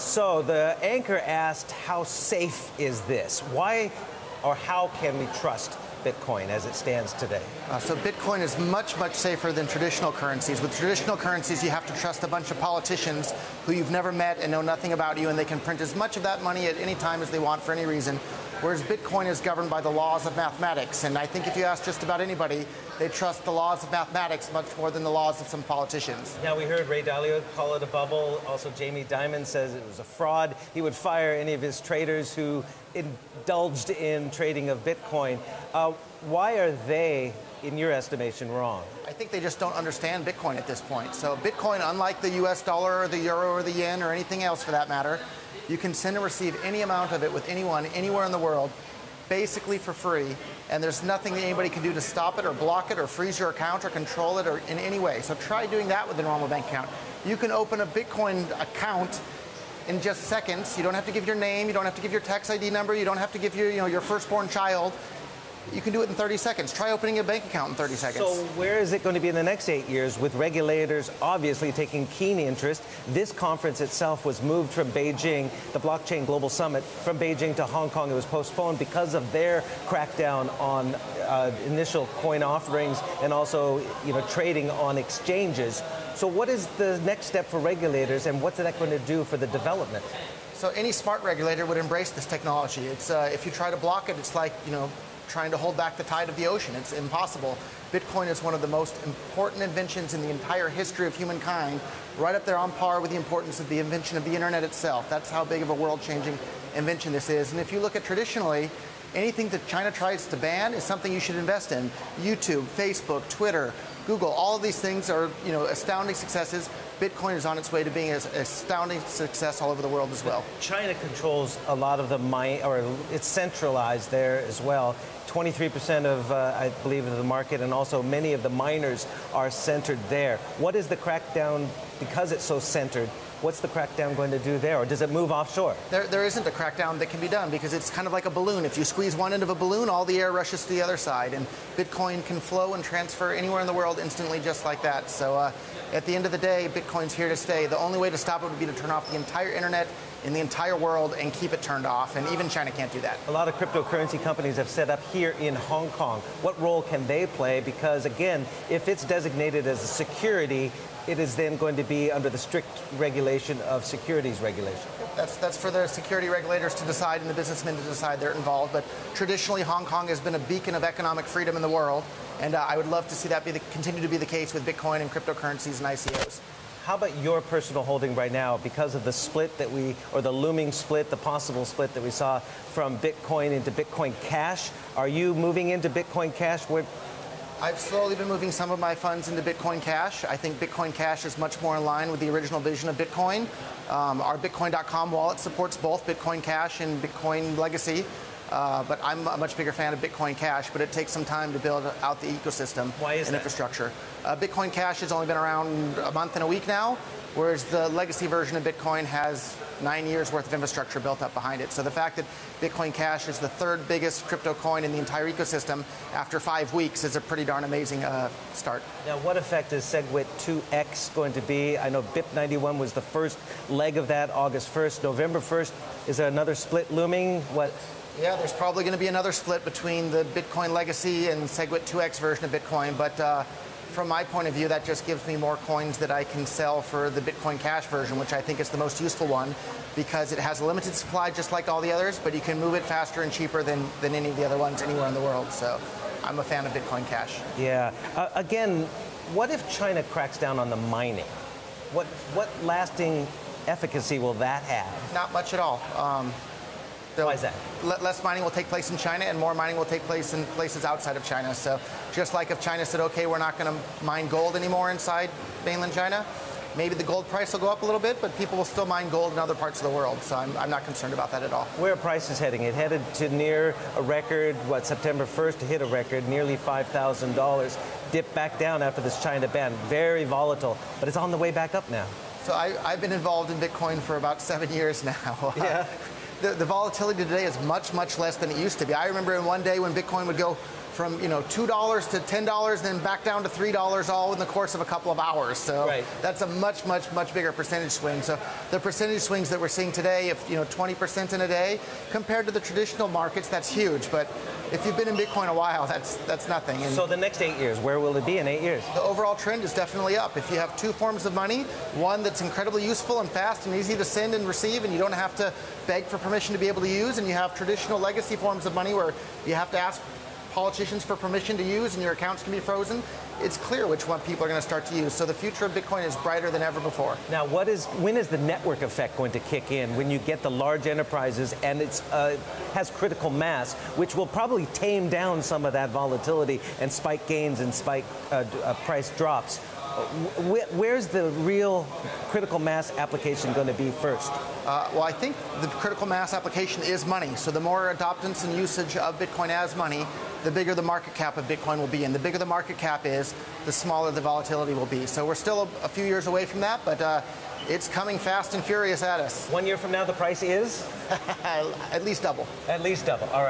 So the anchor asked, how safe is this? Why or how can we trust Bitcoin as it stands today? So Bitcoin is much, much safer than traditional currencies. With traditional currencies, you have to trust a bunch of politicians who you've never met and know nothing about you, and they can print as much of that money at any time as they want for any reason. Whereas Bitcoin is governed by the laws of mathematics. And I think if you ask just about anybody, they trust the laws of mathematics much more than the laws of some politicians. Now, we heard Ray Dalio call it a bubble. Also, Jamie Dimon says it was a fraud. He would fire any of his traders who indulged in trading of Bitcoin. Why are they, in your estimation, wrong? I think they just don't understand Bitcoin at this point. So Bitcoin, unlike the US dollar or the euro or the yen or anything else for that matter, you can send and receive any amount of it with anyone, anywhere in the world, basically for free, and there's nothing that anybody can do to stop it or block it or freeze your account or control it or in any way. So try doing that with a normal bank account. You can open a Bitcoin account in just seconds. You don't have to give your name, you don't have to give your tax ID number, you don't have to give your firstborn child. You can do it in 30 seconds. Try opening a bank account in 30 seconds. So where is it going to be in the next 8 years with regulators obviously taking keen interest? This conference itself was moved from Beijing, the Blockchain Global Summit, from Beijing to Hong Kong. It was postponed because of their crackdown on initial coin offerings and also trading on exchanges. So what is the next step for regulators, and what's that going to do for the development? So any smart regulator would embrace this technology. It's if you try to block it, it's like trying to hold back the tide of the ocean. It's impossible. Bitcoin is one of the most important inventions in the entire history of humankind, right up there on par with the importance of the invention of the internet itself. That's how big of a world-changing invention this is. And if you look at traditionally, anything that China tries to ban is something you should invest in. YouTube, Facebook, Twitter, Google, all of these things are astounding successes. Bitcoin is on its way to being an astounding success all over the world as well. China controls a lot of the or it's centralized there as well. 23% of, I believe, of the market, and also many of the miners are centered there. What is the crackdown, because it's so centered, what's the crackdown going to do there, or does it move offshore? There isn't a crackdown that can be done because it's kind of like a balloon. If you squeeze one end of a balloon, all the air rushes to the other side, and Bitcoin can flow and transfer anywhere in the world instantly just like that. So at the end of the day, Bitcoin's here to stay. The only way to stop it would be to turn off the entire internet in the entire world and keep it turned off, and even China can't do that. A lot of cryptocurrency companies have set up here in Hong Kong. What role can they play? Because again, if it's designated as a security, it is then going to be under the strict regulation of securities regulation. That's for the security regulators to decide and the businessmen to decide they're involved. But traditionally, Hong Kong has been a beacon of economic freedom in the world, and I would love to see that continue to be the case with Bitcoin and cryptocurrencies and ICOs. How about your personal holding right now, because of the split that or the looming split, the possible split that we saw from Bitcoin into Bitcoin Cash? Are you moving into Bitcoin Cash? I've slowly been moving some of my funds into Bitcoin Cash. I think Bitcoin Cash is much more in line with the original vision of Bitcoin. Our Bitcoin.com wallet supports both Bitcoin Cash and Bitcoin Legacy. But I'm a much bigger fan of Bitcoin Cash, but it takes some time to build out the ecosystem and infrastructure. Bitcoin Cash has only been around a month and a week now, whereas the legacy version of Bitcoin has 9 years worth of infrastructure built up behind it. So the fact that Bitcoin Cash is the third biggest crypto coin in the entire ecosystem after 5 weeks is a pretty darn amazing start. Now, what effect is SegWit 2X going to be? I know BIP91 was the first leg of that, August 1st. November 1st, is there another split looming? Yeah, there's probably going to be another split between the Bitcoin Legacy and SegWit 2X version of Bitcoin, but from my point of view, that just gives me more coins that I can sell for the Bitcoin Cash version, which I think is the most useful one because it has a limited supply just like all the others, but you can move it faster and cheaper than any of the other ones anywhere in the world. So I'm a fan of Bitcoin Cash. Yeah. Again, what if China cracks down on the mining? What lasting efficacy will that have? Not much at all. Why is that? Less mining will take place in China and more mining will take place in places outside of China. So just like if China said, okay, we're not going to mine gold anymore inside mainland China, maybe the gold price will go up a little bit, but people will still mine gold in other parts of the world. So I'm not concerned about that at all. Where are prices heading? It headed to near a record, September 1st to hit a record, nearly $5,000. Dipped back down after this China ban. Very volatile, but it's on the way back up now. So I've been involved in Bitcoin for about 7 years now. Yeah. The volatility today is much, much less than it used to be. I remember in one day when Bitcoin would go from $2 to $10, then back down to $3 all in the course of a couple of hours. So that's a much, much, much bigger percentage swing. So the percentage swings that we're seeing today, if 20% in a day, compared to the traditional markets, that's huge. But if you've been in Bitcoin a while, that's nothing. And so the next 8 years, where will it be in 8 years? the overall trend is definitely up. If you have two forms of money, one that's incredibly useful and fast and easy to send and receive, and you don't have to beg for permission to be able to use, and you have traditional legacy forms of money where you have to ask politicians for permission to use and your accounts can be frozen, it's clear which one people are going to start to use. So the future of Bitcoin is brighter than ever before. Now, when is the network effect going to kick in? When you get the large enterprises and it has critical mass, which will probably tame down some of that volatility and spike gains and spike price drops. Where's the real critical mass application going to be first? Well, I think the critical mass application is money. So the more adoptance and usage of Bitcoin as money, the bigger the market cap of Bitcoin will be. And the bigger the market cap is, the smaller the volatility will be. So we're still a few years away from that, but it's coming fast and furious at us. 1 year from now, the price is? At least double. At least double. All right.